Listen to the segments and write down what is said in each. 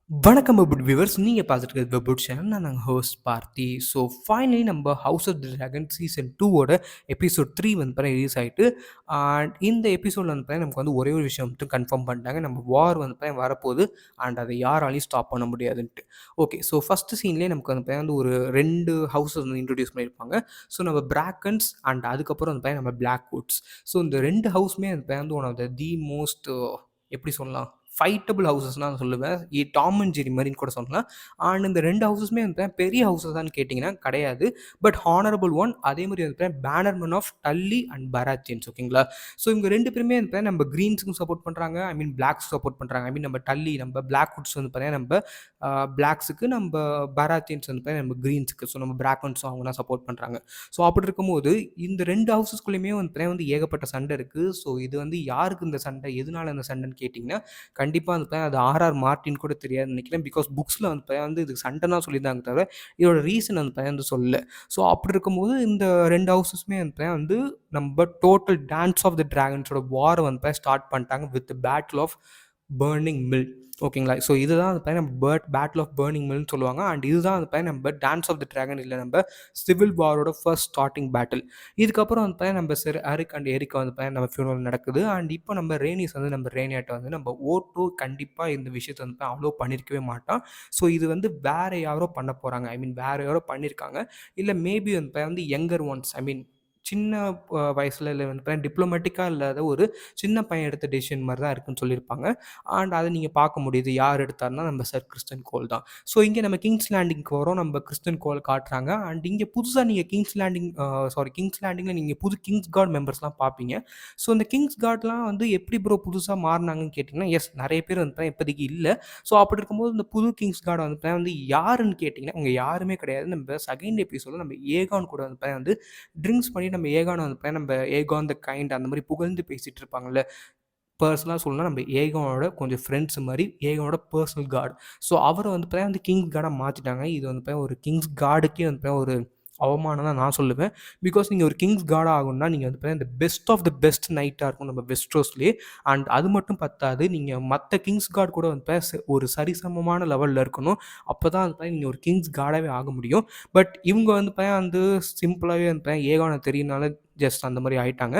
வணக்கம் வெபுட் வியூவர்ஸ். நீங்கள் பார்த்துட்டு இருக்கிறது வெபுட் சேனல். நான் ஹோஸ்ட் பார்த்தி. ஸோ ஃபைனலி நம்ம house of the dragon season 2ஓட எபிசோட் 3 வந்து ரிலீஸ் ஆகிட்டு. அண்ட் இந்த எபிசோடில் வந்து நமக்கு வந்து ஒரே ஒரு விஷயம் மட்டும் கன்ஃபார்ம் பண்ணிட்டாங்க. நம்ம வார் வந்து வரப்போகுது அண்ட் அதை யாராலையும் ஸ்டாப் பண்ண முடியாதுன்ட்டு. ஓகே, ஸோ ஃபஸ்ட்டு சீன்லேயே நமக்கு வந்து ஒரு 2 ஹவுஸஸ் வந்து இன்ட்ரடியூஸ் பண்ணியிருப்பாங்க. ஸோ நம்ம பிராக்கன்ஸ் அண்ட் அதுக்கப்புறம் வந்து நம்ம பிளாக்வுட்ஸ். ஸோ இந்த 2 ஹவுஸுமே வந்து ஒன் ஆஃப் தி மோஸ்ட் எப்படி சொல்லலாம், ஃபைட்டபிள் ஹவுசஸ் நான் சொல்லுவேன். டாம் அண்ட் ஜெர்ரி மாதிரின்னு கூட சொல்லலாம். அண்ட் இந்த 2 ஹவுஸஸுமே வந்து பெரிய ஹவுஸஸான்னு கேட்டிங்கன்னா கிடையாது. But honourable one. அதே மாதிரி வந்து பேனர்மன் ஆஃப் டல்லி அண்ட் பராத்தியன்ஸ். ஓகேங்களா? ஸோ இவங்க 2 பேருமே வந்து நம்ம க்ரீன்ஸுக்கும் சப்போர்ட் பண்ணுறாங்க. ஐ மீன் பிளாக்ஸ் சப்போர்ட் பண்ணுறாங்க. ஐ மீன் நம்ம டல்லி, நம்ம பிளாக்வுட்ஸ் வந்து பார்த்தீங்கன்னா நம்ம பிளாக்ஸுக்கு, நம்ம பராத்தியன்ஸ் வந்து பார்த்தீங்கன்னா நம்ம க்ரீன்ஸுக்கு. ஸோ நம்ம பிராக்கன்ஸும் அவங்க தான் சப்போர்ட் பண்ணுறாங்க. ஸோ அப்படி இருக்கும்போது இந்த 2 ஹவுஸஸ்குள்ளேயுமே வந்து ஏகப்பட்ட சண்டை இருக்குது. ஸோ இது வந்து யாருக்கு இந்த சண்டை, எதனால இந்த சண்டைன்னு கேட்டிங்கன்னா கண்டிப்பாக வந்து அது ஆர்ஆர் மார்ட்டின் கூட தெரியாதுன்னு நினைக்கிறேன். பிகாஸ் புக்ஸில் வந்து இதுக்கு சண்டை தான் சொல்லியிருந்தாங்க தவிர இதோட ரீசன் வந்து சொல்லல. ஸோ அப்படி இருக்கும்போது இந்த 2 ஹவுஸஸுமே வந்து நம்ம டோட்டல் டான்ஸ் ஆஃப் த டிராகன்ஸோட வார் வந்து ஸ்டார்ட் பண்ணிட்டாங்க with battle of burning mill. ஓகேங்களா? ஸோ இதுதான் நம்ம பேட்டில் ஆஃப் பர்னிங் மில்னு சொல்லுவாங்க. அண்ட் இதுதான் நம்ம டான்ஸ் ஆஃப் த டிராகன் இல்லை நம்ம சிவில் வாரோட ஃபர்ஸ்ட் ஸ்டார்டிங் பேட்டில். இதுக்கப்புறம் நம்ம சர் அரிக் அண்ட் எரிக்கா நம்ம ஃபியூனல் நடக்குது. அண்ட் இப்போ நம்ம ரேனிஸ் நம்ம ரேனியாட்டை நம்ம ஓட்டோ கண்டிப்பாக இந்த விஷயத்தை அவ்வளோ பண்ணியிருக்கவே மாட்டான். ஸோ இது வேறு யாரோ பண்ண போகிறாங்க. ஐ மீன் வேறு யாரோ பண்ணியிருக்காங்க. இல்லை மேபி யங்கர் ஒன்ஸ், ஐ மீன் சின்ன வயசில் இல்லை டிப்ளமேட்டிக்காக இல்லாத ஒரு சின்ன பையன் எடுத்த டெசிஷன் மாதிரி தான் இருக்குன்னு சொல்லியிருப்பாங்க. அண்ட் அதை நீங்கள் பார்க்க முடியுது. யார் எடுத்தாருன்னா நம்ம சர் கிறிஸ்டன் கோல் தான். ஸோ இங்கே நம்ம கிங்ஸ் லேண்டிங்க்கு வரோம். நம்ம கிறிஸ்டன் கோல் காட்டுறாங்க. அண்ட் இங்கே புதுசாக நீங்கள் கிங்ஸ் லேண்டிங்கில் நீங்கள் புது கிங்ஸ் கார்டு மெம்பர்ஸ்லாம் பார்ப்பீங்க. ஸோ இந்த கிங்ஸ் கார்ட்லாம் எப்படி ப்ரோ புதுசாக மாறினாங்கன்னு கேட்டிங்கன்னா, எஸ் நிறைய பேர் இப்போதைக்கு இல்லை. ஸோ அப்படி இருக்கும்போது இந்த புது கிங்ஸ் கார்டு யாருன்னு கேட்டிங்கன்னா அவங்க யாருமே கிடையாது. நம்ம செகண்ட் எபிசோடில் நம்ம ஏகான் கூட ட்ரிங்க்ஸ் பண்ணி நம்ம ஏகான் நம்ம ஏகான் த கைண்ட் அந்த மாதிரி புகழ்ந்து பேசிகிட்டு இருப்பாங்கல்ல. பர்சனலாக சொல்லணும்னா நம்ம ஏகானோட கொஞ்சம் ஃப்ரெண்ட்ஸ் மாதிரி ஏகானோட பர்சனல் கார்டு. ஸோ அவரை கிங்ஸ் கார்டாக மாற்றிட்டாங்க. இது ஒரு கிங்ஸ் கார்டுக்கே ஒரு அவமானம் தான் நான் சொல்லுவேன். பிகாஸ் நீங்கள் ஒரு கிங்ஸ் கார்டாக ஆகணும்னா நீங்கள் இந்த பெஸ்ட் ஆஃப் த பெஸ்ட் நைட்டாக இருக்கும் நம்ம வெஸ்ட்ரோஸ்லேயே. அண்ட் அது மட்டும் பத்தாது, நீங்கள் மற்ற கிங்ஸ் கார்டு கூட ஒரு சரிசமமான லெவலில் இருக்கணும். அப்போ தான் நீங்கள் ஒரு கிங்ஸ் கார்டாகவே ஆக முடியும். பட் இவங்க சிம்பிளாகவே ஏகானை தெரியுனால ஜஸ்ட் அந்த மாதிரி ஆகிட்டாங்க.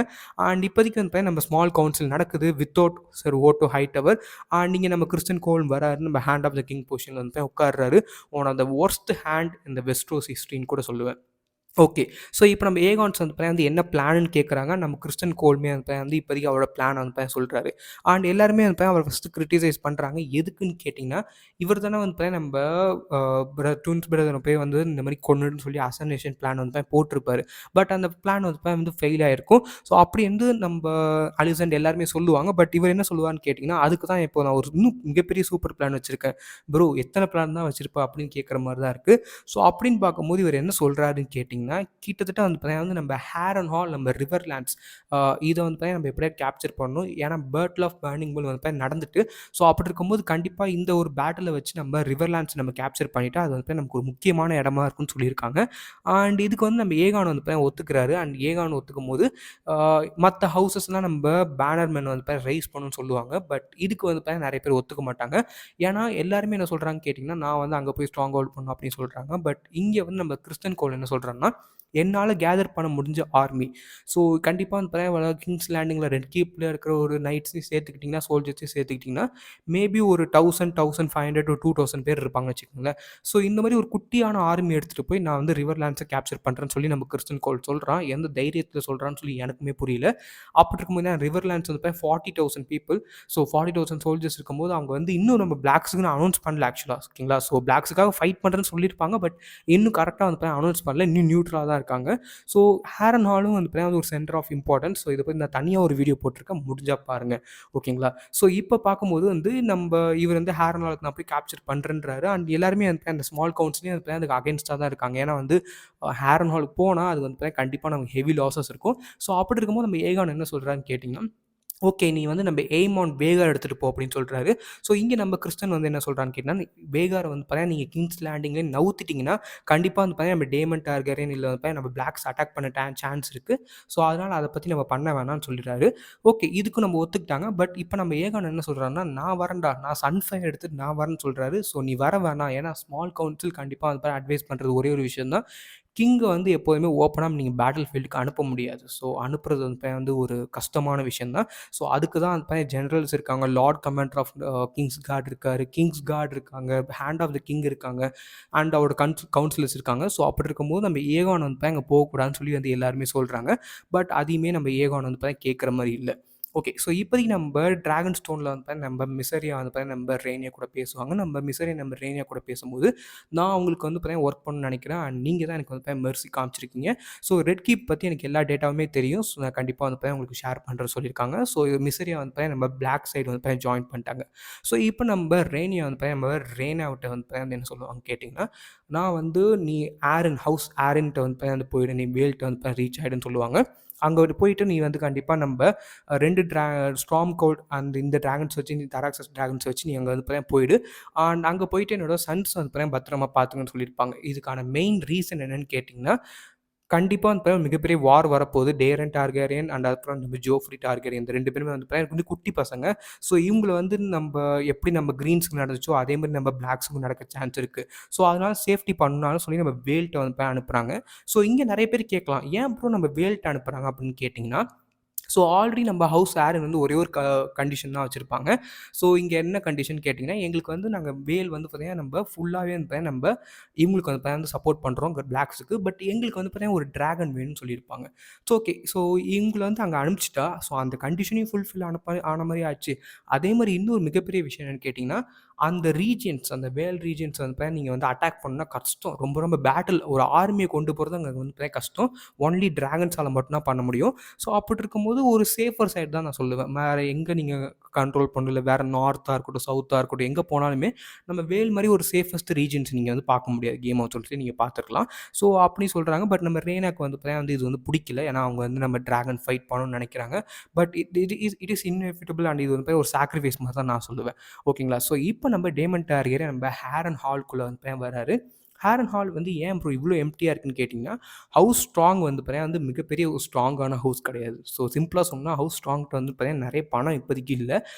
அண்ட் இப்போதைக்கு நம்ம ஸ்மால் கவுன்சில் நடக்குது without sir Otto Hightower. And இங்கே நம்ம கிறிஸ்டன் கோல் வராரு. நம்ம ஹேண்ட் ஆஃப் த கிங் பொசிஷனில் உட்கார்றாரு. One of the worst hand இந்த வெஸ்ட்ரோஸ் ஹிஸ்ட்ரின்னு கூட சொல்லுவேன். ஓகே, ஸோ இப்போ நம்ம ஏகான்ஸ் என்ன பிளான்னு கேட்குறாங்க. நம்ம கிறிஸ்டன் கோல்மே இப்போதைக்கு அவரோட பிளான் சொல்கிறாரு. அண்ட் எல்லாருமே அவர் ஃபஸ்ட்டு கிரிட்டிசைஸ் பண்ணுறாங்க. எதுக்குன்னு கேட்டிங்கன்னா, இவர் தானே நம்ம ட்வின்ஸ் பிரதரை போய் இந்த மாதிரி கொன்னுன்னு சொல்லி அசனேஷன் பிளான் போட்டிருப்பாரு. பட் அந்த பிளான் ஃபெயில் ஆகிருக்கும். ஸோ அப்படி நம்ம அலிசண்ட் எல்லாருமே சொல்லுவாங்க. பட் இவர் என்ன சொல்லுவார்னு கேட்டிங்கன்னா, அதுக்கு தான் இப்போ நான் ஒரு இன்னும் மிகப்பெரிய சூப்பர் பிளான் வச்சுருக்கேன் ப்ரோ, எத்தனை பிளான் தான் வச்சுருப்பா அப்படின்னு கேட்குற மாதிரி தான் இருக்குது. ஸோ அப்படின்னு பார்க்கும்போது இவர் என்ன சொல்கிறாருன்னு கேட்டிங்கன்னா, கிட்டத்தட்ட நம்ம ஹேரன் ஹால், நம்ம ரிவர்லேண்ட்ஸ் இதை நம்ம எப்படியாவது கேப்சர் பண்ணணும். ஏன்னா பேட்டில் ஆஃப் பர்னிங் மில் நடந்துட்டு. ஸோ அப்படி இருக்கும்போது கண்டிப்பாக இந்த ஒரு பேட்டிலை வச்சு நம்ம ரிவர்லேண்ட்ஸ் நம்ம கேப்சர் பண்ணிவிட்டு அது நமக்கு ஒரு முக்கியமான இடமா இருக்குன்னு சொல்லியிருக்காங்க. அண்ட் இதுக்கு நம்ம ஏகான் ஒத்துக்கிறாரு. அண்ட் ஏகான் ஒத்துக்கும் போது மற்ற ஹவுசஸ்லாம் நம்ம பேனர்மேன் ரைஸ் பண்ணணும்னு சொல்லுவாங்க. பட் இதுக்கு நிறைய பேர் ஒத்துக்க மாட்டாங்க. ஏன்னா எல்லாருமே என்ன சொல்கிறாங்கன்னு கேட்டிங்கன்னா, நான் அங்கே போய் ஸ்ட்ராங் ஹோல்ட் பண்ணணும் அப்படின்னு சொல்கிறாங்க. பட் இங்கே நம்ம கிறிஸ்டன் கோல் என்ன சொல்கிறாங்கன்னா, என்னால் கேதர் பண்ண முடிஞ்ச ஆர்மி. ஸோ கண்டிப்பாக கிங்ஸ் லேண்டிங்கில் ரெட் கீப்பில் இருக்கிற ஒரு நைட்ஸையும் சேர்த்துக்கிட்டிங்கன்னா, சோல்ஜர்ஸையும் சேர்த்துக்கிட்டிங்கன்னா மேபி ஒரு 1500 to 2000 பேர் இருப்பாங்க வச்சுக்கோங்களேன். ஸோ இந்த மாதிரி ஒரு குட்டியான ஆர்மி எடுத்துகிட்டு போய் நான் ரிவர்லேண்ட்ஸை கேப்சர் பண்ணுறேன்னு சொல்லி நம்ம கிறிஸ்டன் கோல் சொல்கிறான். எந்த தைரியத்தில் சொல்கிறான்னு சொல்லி எனக்குமே புரியல. அப்படி இருக்கும்போது தான் ரிவர்லேண்ட்ஸ் 40,000 பீப்புள். ஸோ 40,000 சோல்ஜர்ஸ் இருக்கும்போது அவங்க இன்னும் நம்ம பிளாக்ஸுக்குன்னு அனௌன்ஸ் பண்ணல ஆக்சுவலாக. ஓகேங்களா? ஸோ பிளாக்ஸுக்காக ஃபைட் பண்ணுறேன்னு சொல்லியிருப்பாங்க. பட் இன்னும் கரெக்டாக அனௌன்ஸ் பண்ணல. இன்னும் நியூட்ரலாக தான் இருக்காங்க. ஸோ ஹேரன் ஹாலும் ஒரு சென்டர் ஆஃப் இம்பார்ட்டன்ஸ். ஸோ இதை பற்றி நான் தனியாக ஒரு வீடியோ போட்டிருக்கேன், முடிஞ்சால் பாருங்கள். ஓகேங்களா? ஸோ இப்போ பார்க்கும்போது நம்ம இவர் ஹேரன் ஹாலுக்கு நான் போய் கேப்சர் பண்ணுறேன்றாரு. அண்ட் எல்லாருமே அந்த ஸ்மால் கவுன்ஸ்லேயும் அதுக்கு அகேன்ஸ்டாக தான் இருக்காங்க. ஏன்னா ஹேரன் ஹாலுக்கு போனால் அது கண்டிப்பாக நமக்கு ஹெவி லாஸஸ் இருக்கும். ஸோ அப்படி இருக்கும்போது நம்ம ஏகான் என்ன சொல்கிறான்னு கேட்டிங்கன்னா, ஓகே. நீ வந்து நம்ம எய்ம் ஆன் வேகார் எடுத்துட்டு போ அப்படின்னு சொல்றாரு. ஸோ இங்க நம்ம கிறிஸ்டன் வந்து என்ன சொல்றான்னு கேட்டீங்கன்னா, வேகார வந்து பார்த்தீங்கன்னா, நீங்க கிங்ஸ் லேண்டிங்ல நவுத்திட்டீங்கன்னா, கண்டிப்பா வந்து பார்த்தீங்கன்னா, நம்ம டேமன் டார்கரியன் இல்ல வந்து பார்த்தீங்கன்னா, நம்ம பிளாக்ஸ் அட்டாக் பண்ண சான்ஸ் இருக்கு. ஸோ அதனால அத பத்தி நம்ம பண்ண வேணாம்னு சொல்லிறாரு. ஓகே. இதுக்கும் நம்ம ஒத்துக்கிட்டாங்க. பட் இப்ப நம்ம ஏகான் என்ன சொல்றாருன்னா, நான் வரேன்டா. நான் சன்ஃபயர் எடுத்துட்டு நான் வரேன்னு சொல்றாரு. ஸோ நீ வர வேணாம். ஏன்னா ஸ்மால் கவுன்சில் கண்டிப்பா வந்து அட்வைஸ் பண்றது ஒரே ஒரு விஷயம் தான். கிங்க வந்து எப்போதுமே ஓப்பனா நீங்க பேட்டில் ஃபீல்டுக்கு அனுப்ப முடியாது. ஸோ அனுப்புறது வந்து ஒரு கஷ்டமான விஷயம் தான். ஸோ அதுக்கு தான் அந்த ஜெனரல்ஸ் இருக்காங்க. Lord commander of kings guard இருக்காரு. கிங்ஸ் கார்ட் இருக்காங்க. ஹேண்ட் ஆஃப் த கிங் இருக்காங்க. அண்ட் அவரோட கவுன்சிலர்ஸ் இருக்காங்க. ஸோ அப்படி இருக்கும்போது நம்ம ஏகான் வந்து அங்க போகக்கூடாதுன்னு சொல்லி வந்து எல்லாருமே சொல்றாங்க. பட் அதையுமே நம்ம ஏகான் வந்து கேட்குற மாரி இல்ல. ஓகே. ஸோ இப்போதைக்கு நம்ப டிராகன் ஸ்டோன்ல வந்து நம்ம மிசரியா வந்து நம்ம ரேனியா கூட பேசுவாங்க. நம்ம மிசரியா நம்ம ரேனியா கூட பேசும்போது, நான் உங்களுக்கு வந்து ஒர்க் பண்ணணும்னு நெனைக்கிறேன். அண்ட் நீங்க தான் எனக்கு வந்து மெர்சி காமிச்சிருக்கீங்க. ஸோ ரெட் கீப் பத்தி எனக்கு எல்லா டேட்டாவுமே தெரியும். ஸோ நான் கண்டிப்பா வந்து உங்களுக்கு ஷேர் பண்றேன்னு சொல்லியிருக்காங்க. ஸோ மிசரியா வந்து நம்ம பிளாக் சைடு வந்து ஜாயின் பண்ணிட்டாங்க. ஸோ இப்போ நம்ம ரேனியா வந்து நம்ம ரேனாவிட்ட வந்து என்ன சொல்லுவாங்க கேட்டிங்கன்னா, நான் வந்து நீ ஹவுஸ் ஆரன்ட்ட வந்து போயிடு. நீ வேல்ட்ட வந்து ரீச் ஆயிடுன்னு சொல்லுவாங்க. அங்க போயிட்டு நீ வந்து கண்டிப்பா நம்ப 2 ஸ்டார்ம் கோல்ட் அண்ட் இந்த டிராகன்ஸ் வச்சு நீ தராக்ஸஸ் டிராகன்ஸ் வச்சு நீ அங்க வந்து போயிடு. அண்ட் அங்க போயிட்டு என்னோட சன்ஸ் வந்து பத்திரமா பார்த்துக்கன்னு சொல்லியிருப்பாங்க. இதுக்கான மெயின் ரீசன் என்னன்னு கேட்டிங்கன்னா, கண்டிப்பா வந்து மிகப்பெரிய வார் வரப்போகுது. டேரன் டார்கேரியன் அண்ட் அப்புறம் நம்ம ஜோஃப்ரி டார்கேரியன் இந்த 2 பேருமே வந்து குட்டி பசங்க. ஸோ இவங்கள வந்து எப்படி நம்ம கிரீன்ஸ்க்கு நடந்துச்சோ, அதே மாரி நம்ம பிளாக்ஸ்க்கும் நடக்க சான்ஸ் இருக்கு. ஸோ அதனால சேஃப்டி பண்ணாலும் சொல்லி நம்ம வேல்ட்ட வந்து அனுப்புறாங்க. ஸோ இங்க நெறைய பேர் கேட்கலாம். ஏன் ப்ரோ நம்ம வேல்ட்ட அனுப்புறாங்க அப்படின்னு கேட்டிங்கன்னா, ஸோ ஆல்ரெடி நம்ம ஹவுஸ் ஆரன் வந்து ஒரே ஒரு கண்டிஷன் தான் வச்சிருப்பாங்க. ஸோ இங்க என்ன கண்டிஷன் கேட்டிங்கன்னா, எங்களுக்கு வந்து நாங்க வேல் வந்து பார்த்தீங்கன்னா, நம்ப ஃபுல்லாவே வந்து பார்த்தீங்கன்னா, நம்ப இவங்களுக்கு வந்து பார்த்தீங்கன்னா சப்போர்ட் பண்றோம் பிளாக்ஸுக்கு. பட் எங்களுக்கு வந்து பார்த்தீங்கன்னா, ஒரு டிராகன் வேணும்னு சொல்லியிருப்பாங்க. So okay. ஸோ இவங்கள வந்து அங்க அனுப்பிச்சுட்டா, ஸோ அந்த கண்டிஷனையும் ஃபுல்ஃபில் ஆன மாரி ஆச்சு. அதே மாரி இன்னொரு மிகப்பெரிய விஷயம் என்னன்னு கேட்டிங்கன்னா, அந்த ரீஜியன்ஸ் அந்த வேல் ரீஜியன்ஸ் வந்து பார்த்தீங்கன்னா, நீங்க வந்து அட்டாக் பண்ணா கஷ்டம். ரொம்ப ரொம்ப பேட்டில் ஒரு ஆர்மிய கொண்டு போறது அங்க வந்து பார்த்தீங்கன்னா கஷ்டம். ஒன்லி டிராகன்ஸால மட்டும் தான் பண்ண முடியும். ஸோ அப்படி இருக்கும்போது ஒரு சேஃபர் சைடு தான் நான் சொல்லுவேன். வேற எங்க நீங்க கண்ட்ரோல் பண்ணல, இல்ல வேற நார்த்தா இருக்கட்டும், சவுத்தா இருக்கட்டும், எங்க போனாலுமே நம்ம வேல் மாரி ஒரு சேஃபஸ்ட் ரீஜியன்ஸ் நீங்க வந்து பார்க்க முடியாது. கேம் ஆஃப் த்ரோன்ஸ்லயே நீங்க பார்த்துருக்கலாம். ஸோ அப்படி சொல்றாங்க. பட் நம்ம ரேனாக்கு வந்து பார்த்தீங்கன்னா வந்து இது வந்து புடிக்கல. ஏன்னா அவங்க வந்து நம்ம டிராகன் ஃபைட் பண்ணணும்னு நெனைக்கிறாங்க. But it is inevitable and இது வந்து ஒரு சாக்ரிஃபைஸ் மாரி தான் நான் சொல்லுவேன். ஓகேங்களா? ஸோ இப்போ நம்ம டேமன் டார்கெரியன் நம்ம ஹேரன் ஹால்குள்ள வந்து வராரு. ஹேரன் ஹால் வந்து ஏன் ப்ரோ இவ்ளோ எம்ப்டியா இருக்குன்னு கேட்டீங்கன்னா, ஹவுஸ் ஸ்ட்ராங் வந்து பார்த்தீங்கன்னா வந்து மிகப்பெரிய ஒரு ஸ்ட்ராங்கான ஹவுஸ் கிடையாது. ஸோ சிம்பிளா சொன்னா ஹவுஸ் ஸ்ட்ராங்ட்ட வந்து பார்த்தீங்கன்னா நெறைய பணம் இப்போதைக்கு இல்ல.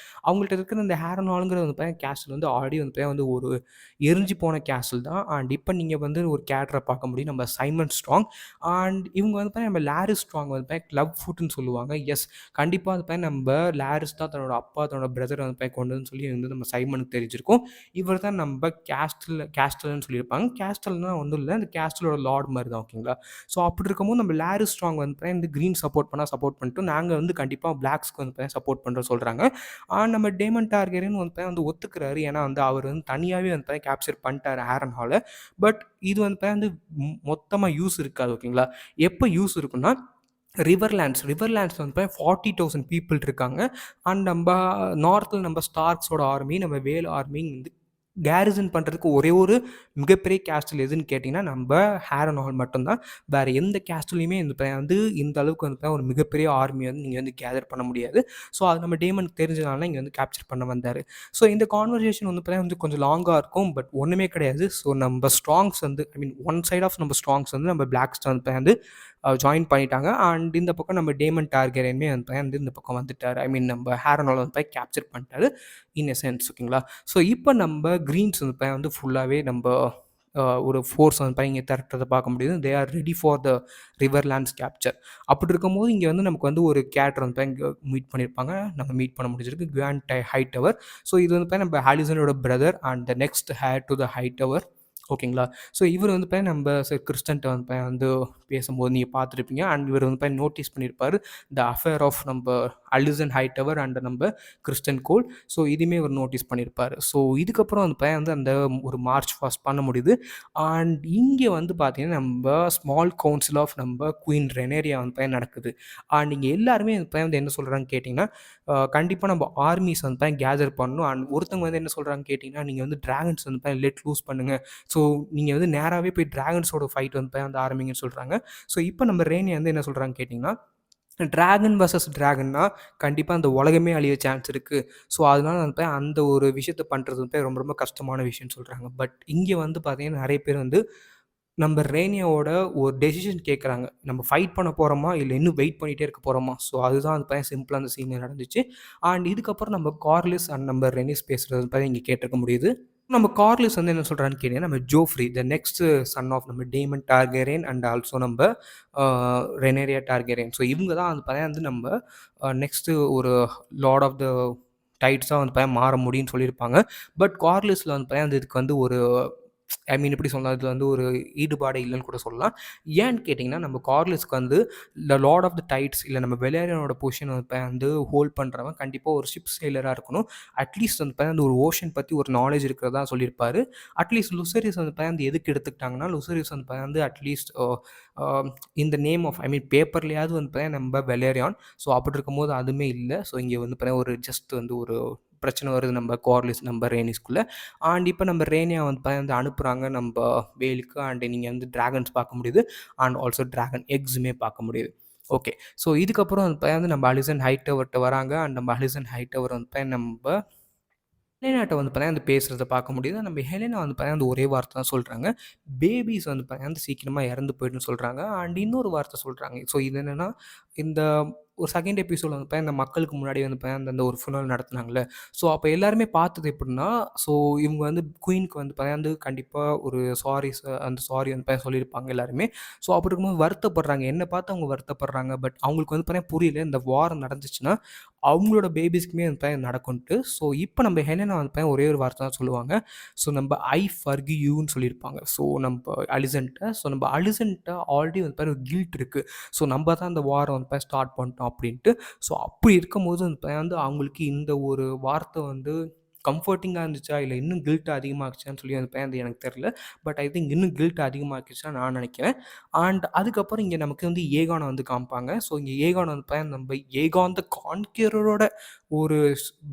அவங்கள்ட்ட இருக்கிற இந்த ஹேரன் ஹால்ங்கிற வந்து பார்த்தீங்கன்னா கேஸ்டில் வந்து ஆல்ரெடி வந்து பார்த்தீங்கன்னா வந்து ஒரு எரிஞ்சு போன கேஸ்டில் தான். அண்ட் இப்போ நீங்க வந்து ஒரு கேரக்டர பார்க்க முடியும். நம்ம சைமன் ஸ்ட்ராங் அண்ட் இவங்க வந்து பார்த்தீங்கன்னா நம்ம லாரிஸ் ஸ்ட்ராங் வந்து பார்த்தீங்கன்னா கிளப் ஃபுட்ன்னு சொல்லுவாங்க. எஸ் கண்டிப்பா வந்து பார்த்தீங்கன்னா நம்ம லாரிஸ் தான் தன்னோட அப்பா, தன்னோட பிரதர வந்து பார்த்தீங்கன்னா கொண்டு வந்து சொல்லி வந்து நம்ம சைமனுக்கு தெரிஞ்சிருக்கும். இவர் தான் நம்ம கேஸ்டல்ன்னு சொல்லியிருப்பாங்க. கேஸ்டல்னா ஒண்ணும் இல்ல. இந்த கேஸ்டலோட லார்ட் மாரி தான் ஓகேங்களா? ஸோ அப்படி இருக்கும்போது நம்ம லாரி ஸ்ட்ராங் வந்து இந்த கிரீன் சப்போர்ட் பண்ணா சப்போர்ட் பண்ணிட்டு, நாங்க வந்து கண்டிப்பா பிளாக்ஸ்க்கு வந்து சப்போர்ட் பண்றோம் சொல்றாங்க. நம்ம டேமன் டார்கெரியன் வந்து ஒத்துக்கிறாரு. ஏன்னா வந்து அவர் வந்து தனியாவே வந்து கேப்சர் பண்ணிட்டாரு ஆரன் ஹால. பட் இது வந்து மொத்தமா யூஸ் இருக்காது ஓகேங்களா? எப்ப யூஸ் இருக்கும்னா ரிவர்லேண்ட்ஸ் வந்து 40,000 பீப்பிள் இருக்காங்க. அண்ட் நம்ப நார்த்ல நம்ம ஸ்டார்க்ஸோட ஆர்மி, நம்ம வேல் ஆர்மி வந்து கேரிசன் பண்றதுக்கு ஒரே ஒரு மிகப்பெரிய கேஸ்டில் எதுன்னு கேட்டீங்கன்னா, நம்ப ஹேரன் ஹால் மட்டும் தான். வேற எந்த கேஸ்டிலயுமே வந்து இந்த அளவுக்கு வந்து ஒரு மிகப்பெரிய ஆர்மிய வந்து நீங்க வந்து கேதர் பண்ண முடியாது. ஸோ அது நம்ம டேமனுக்கு தெரிஞ்சதுனால இங்க வந்து கேப்சர் பண்ண வந்தாரு. ஸோ இந்த கான்வர்சேஷன் வந்து வந்து கொஞ்சம் லாங்கா இருக்கும். பட் ஒண்ணுமே கிடையாது. ஸோ நம்ம ஸ்ட்ராங்ஸ் வந்து ஐ மீன் ஒன் சைட் ஆஃப் நம்ம ஸ்ட்ராங்ஸ் வந்து நம்ம பிளாக்ஸ் வந்து ஜாயின் பண்ணிட்டாங்க. அண்ட் இந்த பக்கம் நம்ம டேமன் டார்கெரியனுமே வந்து இந்த பக்கம் வந்துட்டாரு. ஐ மீன் நம்ம ஹேரன் வந்து கேப்சர் பண்ணிட்டாரு. இன் எ சென்ஸ் ஓகேங்களா? ஸோ இப்போ நம்ம கிரீன்ஸ் வந்து ஃபுல்லாவே நம்ப ஒரு ஃபோர்ஸ் வந்து இங்க திரட்டுறத பார்க்க முடியுது. They are ready for the Riverlands capture. அப்படி இருக்கும்போது இங்க வந்து நமக்கு வந்து ஒரு கேரக்டர் வந்து இங்க மீட் பண்ணியிருப்பாங்க. நம்ம மீட் பண்ண முடிஞ்சிருக்கு. குவான் ஹைட்டவர். ஸோ இது வந்து நம்ம ஹாலிசனோட brother and the next heir to the Hightower. ஓகேங்களா? ஸோ இவர் வந்து நம்ம கிறிஸ்டன்ட்ட வந்து பேசும்போது நீங்க பார்த்துருப்பீங்க. அண்ட் இவர் வந்து நோட்டீஸ் பண்ணியிருப்பாரு. த அஃபேர் ஆஃப் நம்ப அலிசன் ஹைட்டவர் அண்ட் நம்ப கிறிஸ்டன் கோல். ஸோ இதுவுமே இவர் நோட்டீஸ் பண்ணியிருப்பாரு. ஸோ இதுக்கப்புறம் அந்த பையன் வந்து அந்த ஒரு மார்ச் பாஸ்ட் பண்ண முடியுது. அண்ட் இங்க வந்து பார்த்தீங்கன்னா, நம்ப ஸ்மால் கவுன்சில் ஆஃப் நம்ப குயின் ரெனேரியா வந்து நடக்குது. அண்ட் இங்க எல்லாருமே அந்த பையன் வந்து என்ன சொல்றாங்கன்னு கேட்டீங்கன்னா, கண்டிப்பா நம்ம ஆர்மிஸ் வந்து கேதர் பண்ணணும். அண்ட் ஒருத்தவங்க வந்து என்ன சொல்றாங்கன்னு கேட்டீங்கன்னா, நீங்க வந்து டிராகன்ஸ் வந்து லெட் லூஸ் பண்ணுங்க. ஸோ நீங்க வந்து நேராவே போய் டிராகன்ஸோட ஃபைட் வந்து ஆரம்பிங்கன்னு சொல்றாங்க. ஸோ இப்போ நம்ம ரேனியா வந்து என்ன சொல்றாங்கன்னு கேட்டீங்கன்னா, டிராகன் வெர்சஸ் டிராகன்னா கண்டிப்பா அந்த உலகமே அழிய சான்ஸ் இருக்கு. ஸோ, அதனால வந்து அந்த ஒரு விஷயத்த பண்றது வந்து ரொம்ப ரொம்ப கஷ்டமான விஷயம்னு சொல்றாங்க. பட் இங்க வந்து பார்த்தீங்கன்னா, நெறைய பேர் வந்து நம்ம ரேனியாவோட ஒரு டெசிஷன் கேட்குறாங்க. நம்ம ஃபைட் பண்ண போறோமா? இல்ல இன்னும் வெயிட் பண்ணிட்டே இருக்க போறோமா? ஸோ, அதுதான் வந்து பார்த்தீங்கன்னா சிம்பிளா அந்த சீன்ல நடந்துச்சு. அண்ட் இதுக்கப்புறம் நம்ம கார்லிஸ் அண்ட் நம்ம ரெனிஸ் பேசுறது வந்து பார்த்தீங்கன்னா இங்க கேட்டுருக்க முடியுது. நம்ம கார்லிஸ் வந்து என்ன சொல்றான்னு கேட்டீங்கன்னா, நம்ம Joffrey the next son of நம்ம டேமன் டார்கெரியன் அண்ட் ஆல்சோ நம்ப ரெனேரியா டார்கெரியன். ஸோ இவங்க தான் வந்து பார்த்தீங்கன்னா வந்து நம்ம நெக்ஸ்ட்டு ஒரு லார்ட் ஆஃப் த டைட்ஸா வந்து பார்த்தீங்கன்னா மாற முடியும்னு சொல்லியிருப்பாங்க. பட் கார்லிஸ்ல வந்து பார்த்தீங்கன்னா அந்த இதுக்கு வந்து ஒரு ஐ மீன் எப்படி சொல்லலாம்? இதுல வந்து ஒரு ஈடுபாடே இல்லன்னு கூட சொல்லலாம். ஏன்னு கேட்டீங்கன்னா, நம்ம கார்லிஸ்க்கு வந்து த லார்ட் ஆஃப் த டைட்ஸ் இல்ல நம்ம வெலேரியனோட பொசிஷன் வந்து ஹோல்ட் பண்றவன் கண்டிப்பா ஒரு ஷிப் செயிலரா இருக்கணும். அட்லீஸ்ட் வந்து அந்த ஒரு ஓஷன் பத்தி ஒரு நாலேட்ஜ் இருக்கிறதா சொல்லியிருப்பாரு. அட்லீஸ்ட் லுசரிஸ் வந்து எதுக்கு எடுத்துக்கிட்டாங்கன்னா, லுசரிஸ் வந்து at least uh in the name of I mean பேப்பர்லயாவது வந்து நம்ம வெலேரியான். ஸோ அப்படி இருக்கும்போது அதுவுமே இல்ல. ஸோ இங்க வந்து ஒரு ஜஸ்ட் வந்து ஒரு பிரச்சனை வருது நம்ம கார்லிஸ், நம்ம ரேனிஸ்குள்ள. அண்ட் இப்ப நம்ம ரேனியா வந்து அனுப்புறாங்க நம்ப வேலுக்கு. அண்ட் நீங்க வந்து டிராகன்ஸ் பார்க்க முடியுது. அண்ட் ஆல்சோ டிராகன் எக்ஸுமே பார்க்க முடியுது. ஓகே. ஸோ இதுக்கப்புறம் வந்து நம்ம அலிசன் ஹைட்டவர்ட்ட வராங்க. அண்ட் நம்ம அலிசன் ஹைட்டவர் வந்து நம்ப ஹெலேனாட்ட வந்து பார்த்தீங்கன்னா, வந்து பேசுறத பார்க்க முடியுது. நம்ம ஹெலேனா வந்து பார்த்தீங்கன்னா, அந்த ஒரே வார்த்தை தான் சொல்றாங்க. பேபீஸ் வந்து பார்த்தீங்கன்னா, சீக்கிரமா இறந்து போயிடும்னு சொல்றாங்க. அண்ட் இன்னொரு வார்த்தை சொல்றாங்க. ஸோ இது என்னன்னா, இந்த ஒரு செகண்ட் எபிசோட்ல வந்து பார்த்தீங்கன்னா, இந்த மக்களுக்கு முன்னாடி வந்து பார்த்தீங்கன்னா, அந்த ஒரு ஃபுனரல் நடத்துனாங்கல்ல. ஸோ அப்ப எல்லாருமே பார்த்தது எப்புட்ன்னா, ஸோ இவங்க வந்து குயின்க்கு வந்து பார்த்தீங்கன்னா, வந்து கண்டிப்பா ஒரு அந்த சாரி வந்து பார்த்தீங்கன்னா சொல்லியிருப்பாங்க எல்லாருமே. ஸோ அப்படி இருக்கும்போது வருத்தப்படுறாங்க. என்ன பார்த்து அவங்க வருத்தப்படுறாங்க. பட் அவங்களுக்கு வந்து பார்த்தீங்கன்னா புரியல. இந்த வார் நடந்துச்சுன்னா, அவங்களோட பேபீஸ்க்குமே வந்து பார்த்தீங்கன்னா நடக்கும்ன்ட்டு. ஸோ இப்ப நம்ம ஹெலனா வந்து பார்த்தீங்கன்னா ஒரே ஒரு வார்த்தை தான் சொல்லுவாங்க. ஸோ நம்ப ஐ ஃபர்கிவ் யூன்னு சொல்லியிருப்பாங்க. ஸோ நம்ப அலிசன்ட்ட. ஸோ நம்ப அலிசன்ட்ட ஆல்ரெடி வந்து பாரு கில்ட் இருக்கு. ஸோ நம்ப தான் அந்த வார வந்து ஸ்டார்ட் பண்ணிட்டோம் அப்டின்ட்டு. ஸோ அப்படி இருக்கும்போது வந்து அவங்களுக்கு இந்த ஒரு வார்த்தை வந்து கம்ஃபர்ட்டிங்கா இருந்துச்சா? இல்ல இன்னும் கில்ட் அதிகமாச்சுசான்னு சொல்லி அது எனக்கு தெரியல. பட் ஐ திங்க் இன்னும் கில்ட் அதிகமாக்கிடுச்சுன்னு நான் நெனைக்கிறேன். அண்ட் அதுக்கப்புறம் இங்க நமக்கு வந்து ஏகான வந்து காமிப்பாங்க. ஸோ இங்க ஏகான் வந்து நம்ம ஏகான் த கான்கரரோட ஒரு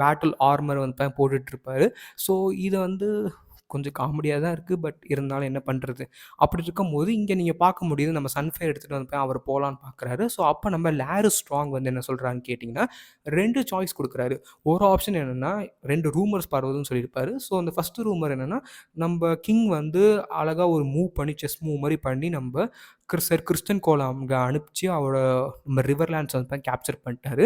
பேட்டில் ஆர்மர் வந்து போட்டுட்ருப்பாரு. ஸோ இது வந்து கொஞ்சம் காமெடியா தான் இருக்கு. பட் இருந்தாலும் என்ன பண்றது? அப்படி இருக்கும்போது, இங்க நீங்க பார்க்க முடியுது நம்ம சன்ஃபயர் எடுத்துட்டு வந்து அவர் போலான்னு பார்க்குறாரு. ஸோ அப்ப நம்ம லாரிஸ் ஸ்ட்ராங் வந்து என்ன சொல்றாருன்னு கேட்டீங்கன்னா, 2 சாய்ஸ் குடுக்குறாரு. ஒரு ஆப்ஷன் என்னன்னா, 2 ரூமர்ஸ் பரவுதுன்னு சொல்லியிருப்பாரு. ஸோ அந்த ஃபர்ஸ்ட் ரூமர் என்னன்னா, நம்ப கிங் வந்து அழகா ஒரு மூவ் பண்ணி செஸ் மூவ் மாரி பண்ணி நம்ப கிறிஸ்டன் கோல அங்க அனுப்பிச்சு அவரோட நம்ம ரிவர்லேண்ட்ஸ வந்து கேப்சர் பண்ணிட்டாரு.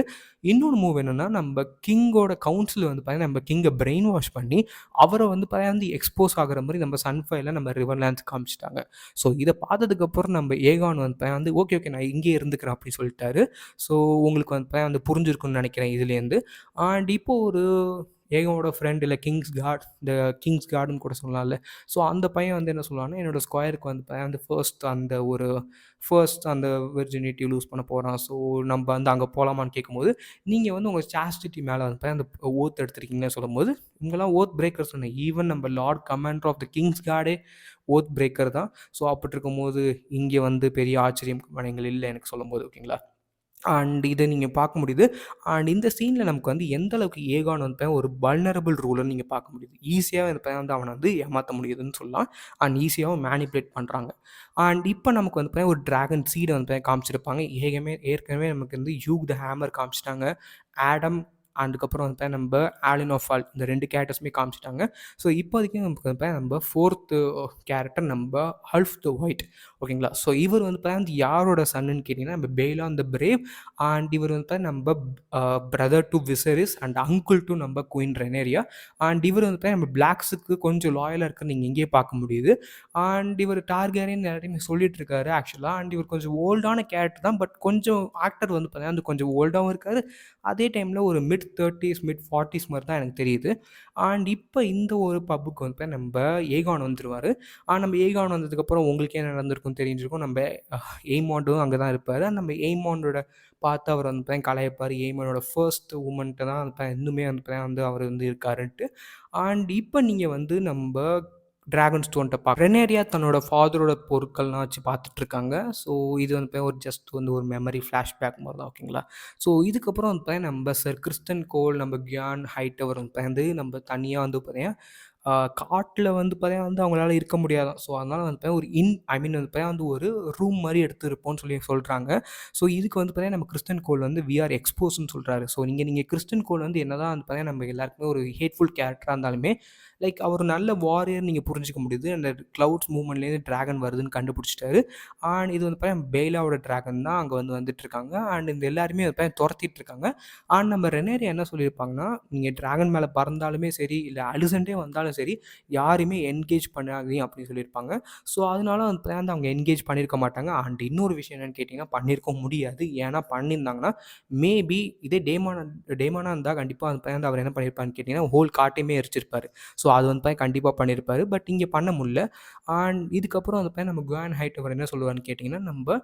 இன்னொரு மூவ் என்னன்னா, நம்ப கிங்கோட கவுன்சில் வந்து பார்த்தீங்கன்னா, நம்ம கிங்க பிரெயின் வாஷ் பண்ணி, அவர வந்து பார்த்தீங்கன்னா எக்ஸ்போஸ் ஆகுற மாரி நம்ம சன்ஃபயர்ல நம்ம ரிவர்லேண்ட்ஸ் காமிச்சுட்டாங்க. ஸோ இத பார்த்ததுக்கப்புறம் நம்ம ஏகான் வந்து ஓகே, ஓகே நான் இங்கேயே இருந்துக்கிறேன் அப்படின்னு சொல்லிட்டாரு. ஸோ உங்களுக்கு வந்து புரிஞ்சிருக்கும்னு நெனைக்கிறேன் இதுலேருந்து. அண்ட் இப்போ ஒரு ஏகனோட ஃப்ரெண்ட் இல்ல இந்த கிங்ஸ் கார்டுன்னு கூட சொல்லலாம்ல. ஸோ அந்த பையன் வந்து என்ன சொல்லுவான்னா, என்னோட ஸ்கொயருக்கு வந்து அந்த ஃபர்ஸ்ட் அந்த விர்ஜினிட்டி லூஸ் பண்ண போறான். ஸோ நம்ப வந்து அங்க போலாமான்னு கேட்கும்போது, நீங்க வந்து உங்க சாஸ்டிட்டி மேல வந்து அந்த ஓத் எடுத்திருக்கீங்கன்னு சொல்லும்போது, இவங்கலாம் ஓத் பிரேக்கர்ஸ் சொன்னேன். ஈவன் நம்ம lord commander of the kings கார்டே ஓத் பிரேக்கர் தான். ஸோ அப்படி இருக்கும்போது, இங்க வந்து பெரிய ஆச்சரியம் மனைங்கள் இல்ல எனக்கு சொல்லும்போது. ஓகேங்களா? அண்ட் இத நீங்க பார்க்க முடியுது. அண்ட் இந்த சீன்ல நமக்கு வந்து எந்த அளவுக்கு ஏகான் வந்து ஒரு வல்னரபிள் ரூலர்ன்னு நீங்க பார்க்க முடியுது. ஈஸியாவே அந்த பையன் வந்து அவன வந்து ஏமாத்த முடியுதுன்னு சொல்லலாம். அண்ட் ஈஸியாவும் மேனிபுலேட் பண்றாங்க. அண்ட் இப்ப நமக்கு வந்து ஒரு டிராகன் சீட வந்து காமிச்சிருப்பாங்க. ஏற்கனவே நமக்கு வந்து ஹியூக் த ஹேமர் காமிச்சுட்டாங்க. ஆடம் அதுக்கப்புறம் வந்து நம்ப ஆலின் ஆஃப் ஆல் இந்த 2 கேரக்டர்ஸுமே காமிச்சுட்டாங்க. ஸோ இப்போதைக்கு நமக்கு வந்து நம்ப 4த் கேரக்டர் நம்ப ஹல்ஃப் த ஒயிட். ஓகேங்களா? ஸோ இவர் வந்து யாரோட சன்னுன்னு கேட்டீங்கன்னா, நம்ம பெய்லான் த பிரேவ். அண்ட் இவர் வந்து நம்ப brother to Viserys and uncle to நம்ப குயின் ரெனேரியா. அண்ட் இவர் வந்து நம்ம பிளாக்ஸுக்கு கொஞ்சம் லாயலா இருக்குன்னு நீங்க இங்கேயே பார்க்க முடியுது. அண்ட் இவர் டார்கேரியன் எல்லாத்தையுமே சொல்லிட்டு இருக்காரு ஆக்சுவலா. அண்ட் இவர் கொஞ்சம் ஓல்டான கேரக்டர் தான். பட் கொஞ்சம் ஆக்டர் வந்து பார்த்தீங்கன்னா, கொஞ்சம் ஓல்டாவும் இருக்காரு. அதே டைம்ல ஒரு மிட் 30ஸ், மிட் 40ஸ் மாரி தான் எனக்கு தெரியுது. அண்ட் இப்ப இந்த ஒரு பப்புக்கு வந்து நம்ப ஏகான் வந்துருவாரு. நம்ம ஏகான் வந்ததுக்கப்புறம் உங்களுக்கு என்ன நடந்திருக்கும்னு தெரிஞ்சிருக்கும். நம்ம எய்மாண்டும் அங்க தான் இருப்பாரு. நம்ம எய்மாண்டோட பார்த்து அவர் வந்து கலாய்ப்பாரு. எய்மானோட ஃபர்ஸ்ட் வுமன்ட்ட தான் இன்னுமே வந்து அவர் வந்து இருக்காருன்ட்டு. அண்ட் இப்ப நீங்க வந்து நம்ப டிராகன் ஸ்டோன்ட்ட ரெனேரியா தன்னோட ஃபாதரோட பொருட்கள்லாம் வச்சு பார்த்துட்டுருக்காங்க. ஸோ இது வந்து ஒரு ஜஸ்ட் வந்து ஒரு மெமரி ஃப்ளாஷ்பேக் மாரி தான் ஓகேங்களா? ஸோ இதுக்கப்புறம் வந்து நம்ம சர் கிறிஸ்டன் கோல், நம்ம கியான் ஹைட்டவர் வந்து நம்ம தனியா வந்து பார்த்தீங்கன்னா காட்டுல வந்து பார்த்தீங்கன்னா வந்து அவங்களால இருக்க முடியாதாம். ஸோ அதனால வந்து பார்த்தீங்கன்னா ஒரு ஐ மீன் வந்து பார்த்தீங்கன்னா வந்து ஒரு ரூம் மாரி எடுத்து இருப்போம்ன்னு சொல்லி சொல்றாங்க. ஸோ இதுக்கு வந்து பார்த்தீங்கன்னா நம்ம கிறிஸ்டியன் கோல் வந்து வி ஆர் எக்ஸ்போஸ்ன்னு சொல்றாரு. ஸோ நீங்க கிறிஸ்டியன் கோல் வந்து என்னதான் வந்து பார்த்தீங்கன்னா நம்ம எல்லாருக்குமே ஒரு ஹேட்ஃபுல் கேரக்டரா இருந்தாலுமே, லைக் அவர் நல்ல வாரியர் நீங்க புரிஞ்சுக்க முடியுது. அந்த கிளவுட்ஸ் மூவ்மெண்ட்லேருந்து டிராகன் வருதுன்னு கண்டுபிடிச்சிட்டாரு. அண்ட் இது வந்து பார்த்தீங்கன்னா பெய்லாவோட டிராகன் தான் அங்க வந்துட்டுருக்காங்க. அண்ட் இந்த எல்லாருமே வந்து பார்த்தீங்கன்னா தொரத்திட்டு இருக்காங்க. அண்ட் நம்ம ரெனேரியா என்ன சொல்லியிருப்பாங்கன்னா, நீங்க டிராகன் மேல பறந்தாலுமே சரி, இல்ல அலிசென்ட்டே வந்தாலும் சரி, யாரையுமே என்கேஜ் பண்ணாதீங்க அப்படின்னு சொல்லியிருப்பாங்க. ஸோ அதனால வந்து பார்த்தீங்கன்னா அவங்க என்கேஜ் பண்ணியிருக்க மாட்டாங்க. அண்ட் இன்னொரு விஷயம் என்னன்னு கேட்டீங்கன்னா, பண்ணியிருக்க முடியாது. ஏன்னா பண்ணியிருந்தாங்கன்னா, மேபி இதே டேமானா இருந்தா கண்டிப்பா வந்து பார்த்தீங்கன்னா அவர் என்ன பண்ணியிருப்பாருன்னு கேட்டீங்கன்னா, ஹோல் காட்டையுமே எரிச்சிருப்பாரு. ஸோ அது வந்து பார்த்தீங்கன்னா கண்டிப்பா பண்ணியிருப்பாரு. பட் இங்க பண்ண முடியல. அண்ட் இதுக்கப்புறம் வந்து பார்த்தீங்கன்னா நம்ம குவான் ஹைட்டவர் என்ன சொல்லுவாருன்னு கேட்டீங்கன்னா, நம்ப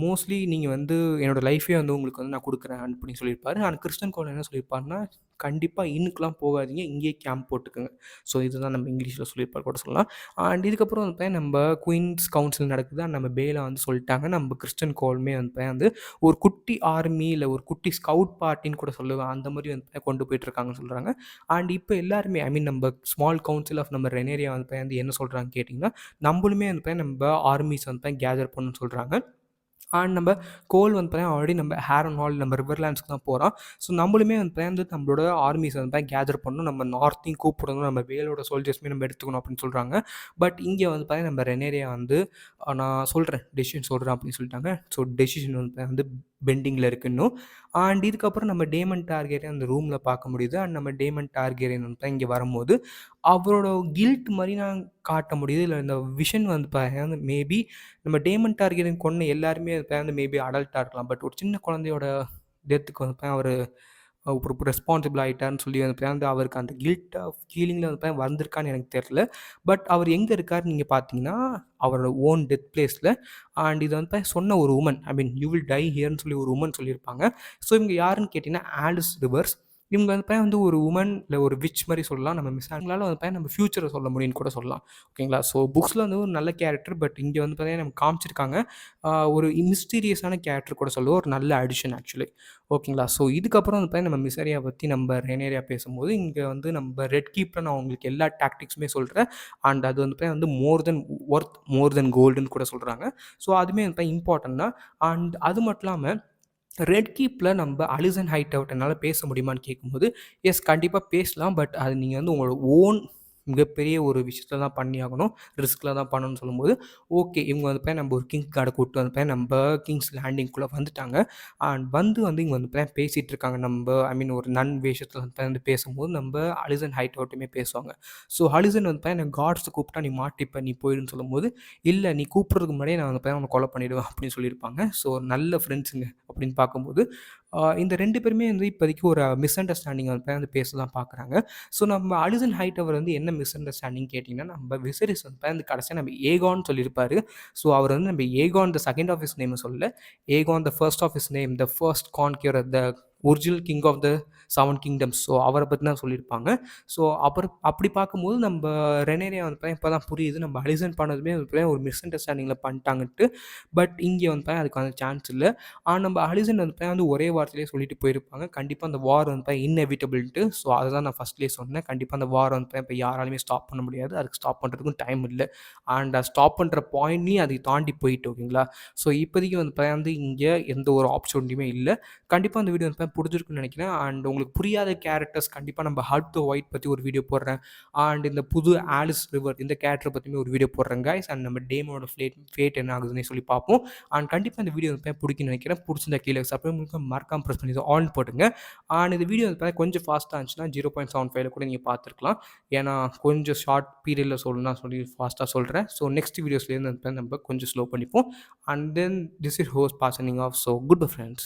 மோஸ்ட்லி நீங்க வந்து என்னோட லைஃபே வந்து உங்களுக்கு வந்து நான் குடுக்குறேன் அப்படின்னு சொல்லியிருப்பாரு. ஆனா கிறிஸ்டியன் கோல் என்ன சொல்லியிருப்பாருன்னா, கண்டிப்பா இன்னுக்குலாம் போகாதீங்க. இங்கேயே கேம்ப் போட்டுக்கங்க. ஸோ இதுதான் நம்ம இங்கிலீஷ்ல சொல்லியிருப்பார் கூட சொல்லலாம். அண்ட் இதுக்கப்புறம் வந்து பார்த்தீங்கன்னா, நம்ம குயின்ஸ் கவுன்சில் நடக்குது. அண்ட் நம்ம பேல வந்து சொல்லிட்டாங்க. நம்ம கிறிஸ்டியன் கோலுமே வந்து பார்த்தீங்கன்னா வந்து ஒரு குட்டி ஆர்மி இல்ல ஒரு குட்டி ஸ்கவுட் பார்ட்டின்னு கூட சொல்லுவேன். அந்த மாரி வந்து பார்த்தீங்கன்னா கொண்டு போயிட்டுருக்காங்கன்னு சொல்றாங்க. அண்ட் இப்ப எல்லாருமே ஐ மீன் நம்ம ஸ்மால் கவுன்சில் ஆஃப் நம்ம ரெனேரியா வந்து பார்த்தீங்கன்னா என்ன சொல்றாங்கன்னு கேட்டீங்கன்னா, நம்பளுமே வந்து பார்த்தீங்கன்னா நம்ம ஆர்மிஸ் வந்து பார்த்தீங்கன்னா கேதர் பண்ணணும்னு சொல்றாங்க. அண்ட் நம்ம கோல் வந்து பார்த்தீங்கன்னா ஆல்ரெடி நம்ம ஹேரன் ஹால் நம்ம ரிவர்லேண்ட்ஸ்க்கு தான் போகிறோம். ஸோ நம்மளுமே வந்து பார்த்தீங்கன்னா நம்மளோட ஆர்மிஸ் வந்து கேதர் பண்ணணும். நம்ம நார்த்தையும் கூப்பிடணும். நம்ம வேலோட சோல்ஜர்ஸுமே நம்ம எடுத்துக்கணும் அப்படின்னு சொல்கிறாங்க. பட் இங்கே வந்து பார்த்தீங்கன்னா நம்ம ரெனேரியா வந்து நான் சொல்கிறேன் டெசிஷன் சொல்கிறேன் அப்படின்னு சொல்லிட்டாங்க. ஸோ டெசிஷன் வந்து பெண்டிங்கில் இருக்கு இன்னும். அண்ட் இதுக்கப்புறம் நம்ம டேமன் டார்கெரியன் அந்த ரூமில் பார்க்க முடியுது. அண்ட் நம்ம டேமன் டார்கெரியன் வந்து இங்கே வரும்போது அவரோட கில்ட் மாரி நான் காட்ட முடியுது. இல்ல இந்த விஷன் வந்து பார்த்தீங்கன்னா மேபி நம்ம டேமன் டார்கெரியன் கொன்ன எல்லாருமே வந்து மேபி அடல்ட்டா இருக்கலாம். பட் ஒரு சின்ன குழந்தையோட டெத்துக்கு வந்து அவரு ஒரு ரெஸ்பான்சிபிள் ஆயிட்டாருன்னு சொல்லி வந்து அவருக்கு அந்த கில்ட் ஆஃப் ஃபீலிங்கில வந்து வந்திருக்கான்னு எனக்கு தெரியல. பட் அவர் எங்க இருக்காருன்னு நீங்க பார்த்தீங்கன்னா, அவரோட ஓன் டெத் பிளேஸ்ல. அண்ட் இது வந்து சொன்ன ஒரு woman I mean you will die ஹியர்ன்னு சொல்லி ஒரு வுமன் சொல்லியிருப்பாங்க. ஸோ இவங்க யாருன்னு கேட்டீங்கன்னா, ஆலிஸ் ரிவர்ஸ். இவங்க வந்து ஒரு வுமன் இல்ல ஒரு விட்ச் மாரி சொல்லலாம். நம்ம மிஸ் அவங்களால வந்து நம்ம ஃபியூச்சர சொல்ல முடியும்ன்னு கூட சொல்லலாம். ஓகேங்களா? ஸோ புக்ஸ்ல வந்து ஒரு நல்ல கேரக்டர். பட் இங்க வந்து பார்த்தீங்கன்னா நமக்கு காமிச்சிருக்காங்க. ஒரு மிஸ்டீரியஸான கேரக்டர் கூட சொல்லுவோம். ஒரு நல்ல அடிஷன் ஆக்சுவலி. ஓகேங்களா? ஸோ இதுக்கப்புறம் வந்து பார்த்தீங்கன்னா நம்ம மிசரியா பத்தி நம்ம ரெனேரியா பேசும்போது, இங்க வந்து நம்ம ரெட் கீப்ல நான் உங்களுக்கு எல்லா டாக்டிக்ஸுமே சொல்றேன். அண்ட் அது வந்து பார்த்தீங்கன்னா வந்து மோர் தென் கோல்டுன்னு கூட சொல்றாங்க. ஸோ அதுவுமே வந்து இம்பார்ட்டன்ட் தான். அண்ட் அது மட்டும் இல்லாம ரெட் கீப்ல நம்ப அலிசன் ஹைட்டவுட் என்னால பேச முடியுமான்னு கேட்கும்போது, எஸ் கண்டிப்பா பேசலாம். பட் அது நீங்க வந்து உங்களோட ஓன் மிகப்பெரிய ஒரு விஷயத்த தான் பண்ணியாகணும். ரிஸ்க்ல தான் பண்ணணும்னு சொல்லும்போது, ஓகே இவங்க வந்து நம்ப ஒரு கிங் கார்ட கூட்டு வந்து நம்ப கிங்ஸ் லேண்டிங்குள்ள வந்துட்டாங்க. அண்ட் வந்து இங்க வந்து பேசிட்டு இருக்காங்க. நம்ப ஐ மீன் ஒரு நன் வேஷத்துல வந்து பேசும்போது, நம்ப அலிசன் ஹைட்டவுட்டுமே பேசுவாங்க. ஸோ அலிசன் வந்து காட்ஸ் கூப்பிட்டா நீ மாட்டிப்ப, நீ போயிடுன்னு சொல்லும்போது, இல்ல நீ கூப்பிடுறதுக்கு முன்னாடியே நான் வந்து உன்ன கொலை பண்ணிடுவேன் அப்படின்னு சொல்லியிருப்பாங்க. ஸோ நல்ல ஃப்ரெண்ட்ஸுங்க அப்படின்னு பார்க்கும்போது, இந்த 2 பேருமே வந்து இப்போதைக்கு ஒரு மிஸ் அண்டர்ஸ்டாண்டிங் வந்து பேச தான் பார்க்குறாங்க. ஸோ நம்ம அலிசன் ஹைட்டவர் வந்து என்ன மிஸ் அண்டர்ஸ்டாண்டிங் கேட்டிங்கன்னா, நம்ம விசரிஸ் வந்து கடைசியா நம்ம ஏகான்னு சொல்லியிருப்பாரு. ஸோ அவர் வந்து நம்ம Aegon the second of his நேம சொல்லல. Aegon the first of his நேம், the first conqueror, the original king of the 7 kingdoms. So அவர பத்தி தான் சொல்லியிருப்பாங்க. ஸோ அப்படி பார்க்கும்போது நம்ப ரெனேரியா வந்து இப்ப தான் புரியுது. நம்ம அலிசன் பண்ணதுமே வந்து ஒரு மிஸ் அண்டர்ஸ்டாண்டிங்கில பண்ணிட்டாங்கன்ட்டு. பட் இங்க வந்து அதுக்கான சான்ஸ் இல்ல. நம்ம அலிசன் வந்து ஒரே வார்த்தையிலேயே சொல்லிட்டு போயிருப்பாங்க. கண்டிப்பா அந்த வார் வந்து இன்னெவிட்டபிள்ன்ட்டு. ஸோ அததான் நான் ஃபர்ஸ்ட்லேயே சொன்னேன். கண்டிப்பா அந்த வார் வந்து இப்ப யாராலுமே ஸ்டாப் பண்ண முடியாது. அதுக்கு ஸ்டாப் பண்றதுக்கும் டைம் இல்ல. அண்ட் ஸ்டாப் பண்ற பாயிண்ட்லயும் அதை தாண்டி போயிட்டு ஓகேங்களா? ஸோ இப்போதைக்கு வந்து இங்க எந்த ஒரு ஆப்பர்ச்சுனிட்டியுமே இல்ல. கண்டிப்பா அந்த வீடியோ வந்து புடிச்சிருக்கும்னு நெனைக்கிறேன். அண்ட் உங்களுக்கு புரியாத கேரக்டர்ஸ் கண்டிப்பா நம்ம ஹார்ட் டு ஒயிட் பத்தி ஒரு வீடியோ போடுறேன். அண்ட் இந்த புது ஆலிஸ் ரிவர் இந்த கேரக்டர பத்தியுமே ஒரு வீடியோ போடுறேன் காய்ஸ். அண்ட் நம்ம டேமோட ஃபேட் என்ன ஆகுதுன்னு சொல்லி பார்ப்போம். அண்ட் கண்டிப்பா இந்த வீடியோ வந்து புடிக்கும்னு நெனைக்கிறேன். புடிச்சிருந்தா கீழ சப்ஸ்கிரைப் மறக்காம பிரஸ் பண்ணி ஆல் போட்டுங்க. அண்ட் இந்த வீடியோ வந்து கொஞ்சம் ஃபாஸ்ட்டா இருந்துச்சுன்னா 0.75ல கூட நீங்க பார்த்துருக்கலாம். ஏன்னா கொஞ்சம் ஷார்ட் பீரியட்ல சொல்லணும்னா சொல்லி ஃபாஸ்ட்டா சொல்றேன். ஸோ நெக்ஸ்ட் வீடியோஸ்லேருந்து நம்ம கொஞ்சம் ஸ்லோ பண்ணிப்போம். And then this is host பாசனிங் off. So good bye friends.